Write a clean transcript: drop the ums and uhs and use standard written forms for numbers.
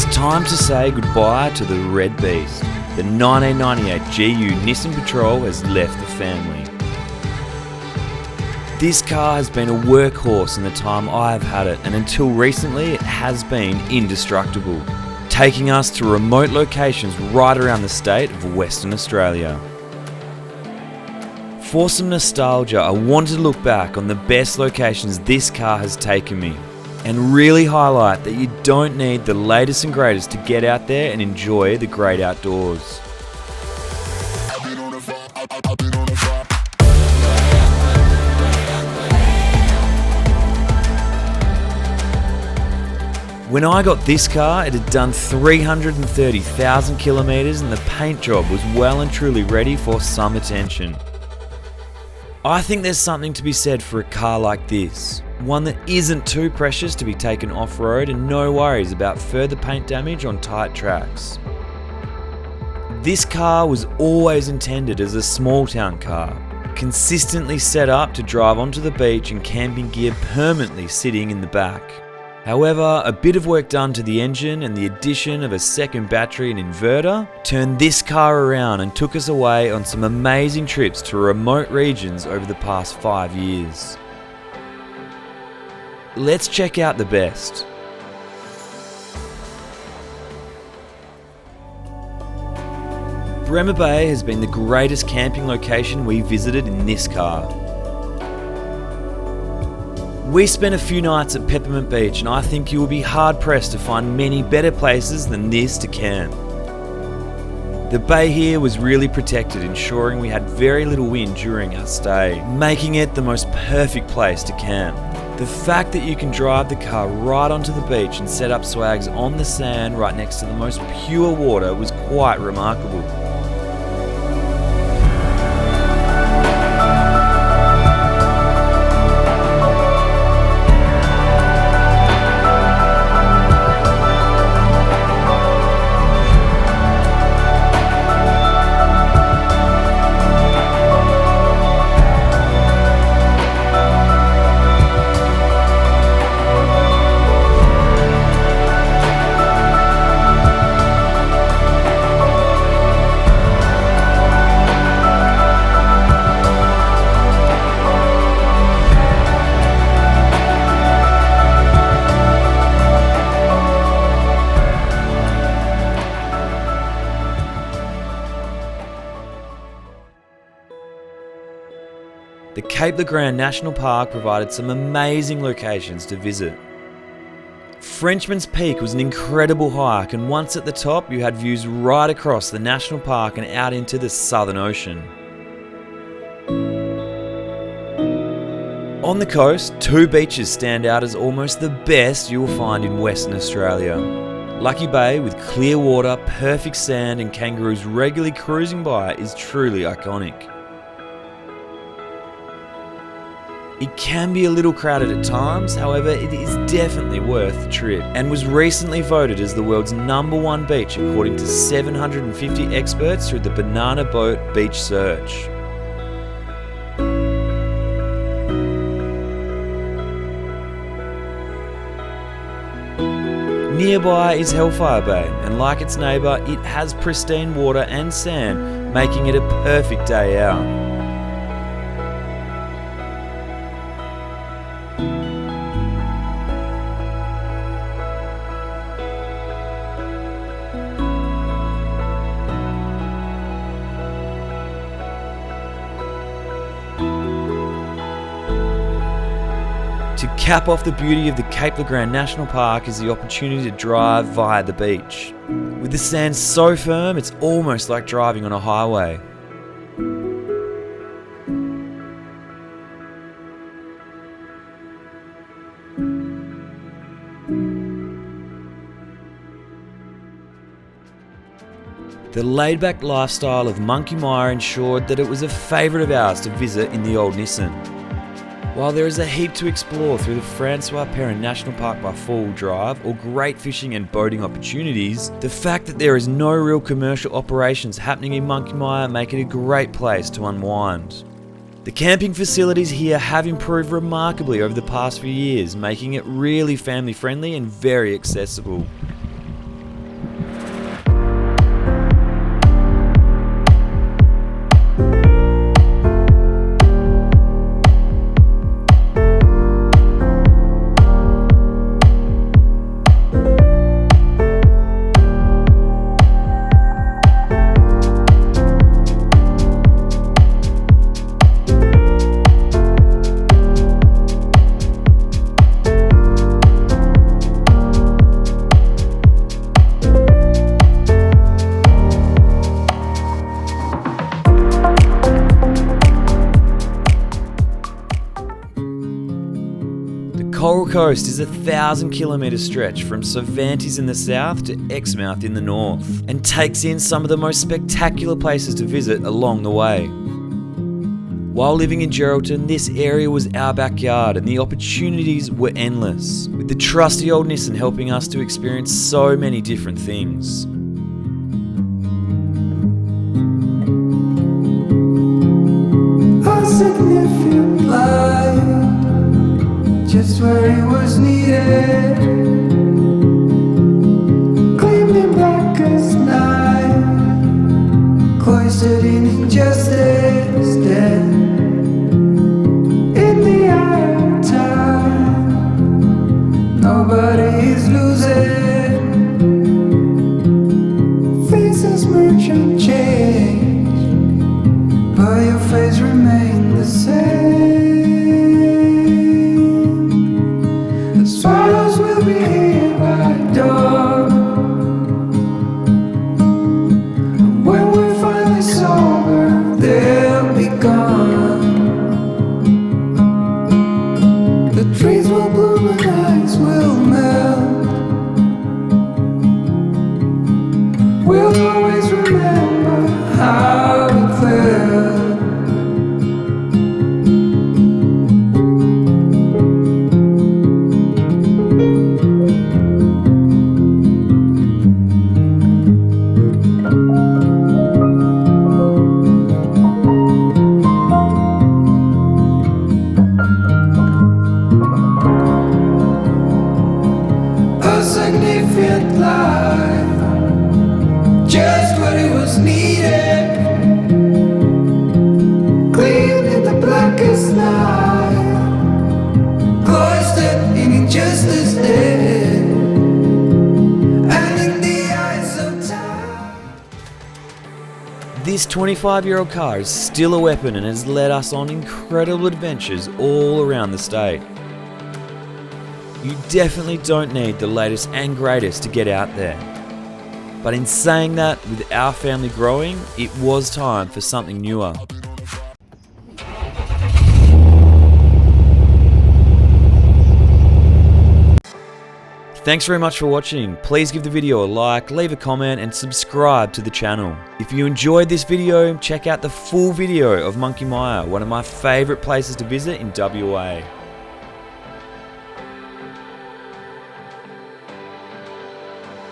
It's time to say goodbye to the Red Beast. The 1998 GU Nissan Patrol has left the family. This car has been a workhorse in the time I have had it, and until recently it has been indestructible, taking us to remote locations right around the state of Western Australia. For some nostalgia, I wanted to look back on the best locations this car has taken me, and really highlight that you don't need the latest and greatest to get out there and enjoy the great outdoors. When I got this car, it had done 330,000 kilometres and the paint job was well and truly ready for some attention. I think there's something to be said for a car like this, one that isn't too precious to be taken off-road and no worries about further paint damage on tight tracks. This car was always intended as a small town car, consistently set up to drive onto the beach and camping gear permanently sitting in the back. However, a bit of work done to the engine and the addition of a second battery and inverter turned this car around and took us away on some amazing trips to remote regions over the past 5 years. Let's check out the best. Bremer Bay has been the greatest camping location we visited in this car. We spent a few nights at Peppermint Beach, and I think you will be hard pressed to find many better places than this to camp. The bay here was really protected, ensuring we had very little wind during our stay, making it the most perfect place to camp. The fact that you can drive the car right onto the beach and set up swags on the sand right next to the most pure water was quite remarkable. The Cape Le Grand National Park provided some amazing locations to visit. Frenchman's Peak was an incredible hike, and once at the top you had views right across the national park and out into the Southern Ocean. On the coast, two beaches stand out as almost the best you will find in Western Australia. Lucky Bay with clear water, perfect sand and kangaroos regularly cruising by is truly iconic. It can be a little crowded at times, however it is definitely worth the trip, and was recently voted as the world's #1 beach according to 750 experts through the Banana Boat Beach Search. Nearby is Hellfire Bay, and like its neighbour, it has pristine water and sand, making it a perfect day out. To cap off the beauty of the Cape Le Grand National Park is the opportunity to drive via the beach. With the sand so firm, it's almost like driving on a highway. The laid-back lifestyle of Monkey Mire ensured that it was a favourite of ours to visit in the old Nissan. While there is a heap to explore through the Francois Perrin National Park by four-wheel drive or great fishing and boating opportunities, the fact that there is no real commercial operations happening in Monkey Mire make it a great place to unwind. The camping facilities here have improved remarkably over the past few years, making it really family friendly and very accessible. Coral Coast is a 1,000-kilometre stretch from Cervantes in the south to Exmouth in the north, and takes in some of the most spectacular places to visit along the way. While living in Geraldton, this area was our backyard and the opportunities were endless, with the trusty old Nissan helping us to experience so many different things. A significant light, just where it was needed, gleaming black as night, cloistered in injustice, dead in the eye of time. Nobody is losing, faces merge and change, but your face remains the same. The swallows will be here by dawn, and when we're finally sober, they'll be gone. The trees will bloom and ice will melt. We'll always remember how it felt. A significant light, just what it was needed, clean in the blackest night, cloistered in injustice dead, and in the eyes of time. This 25-year-old car is still a weapon and has led us on incredible adventures all around the state. You definitely don't need the latest and greatest to get out there. But in saying that, with our family growing, it was time for something newer. Thanks very much for watching. Please give the video a like, leave a comment and subscribe to the channel. If you enjoyed this video, check out the full video of Monkey Mia, one of my favourite places to visit in WA.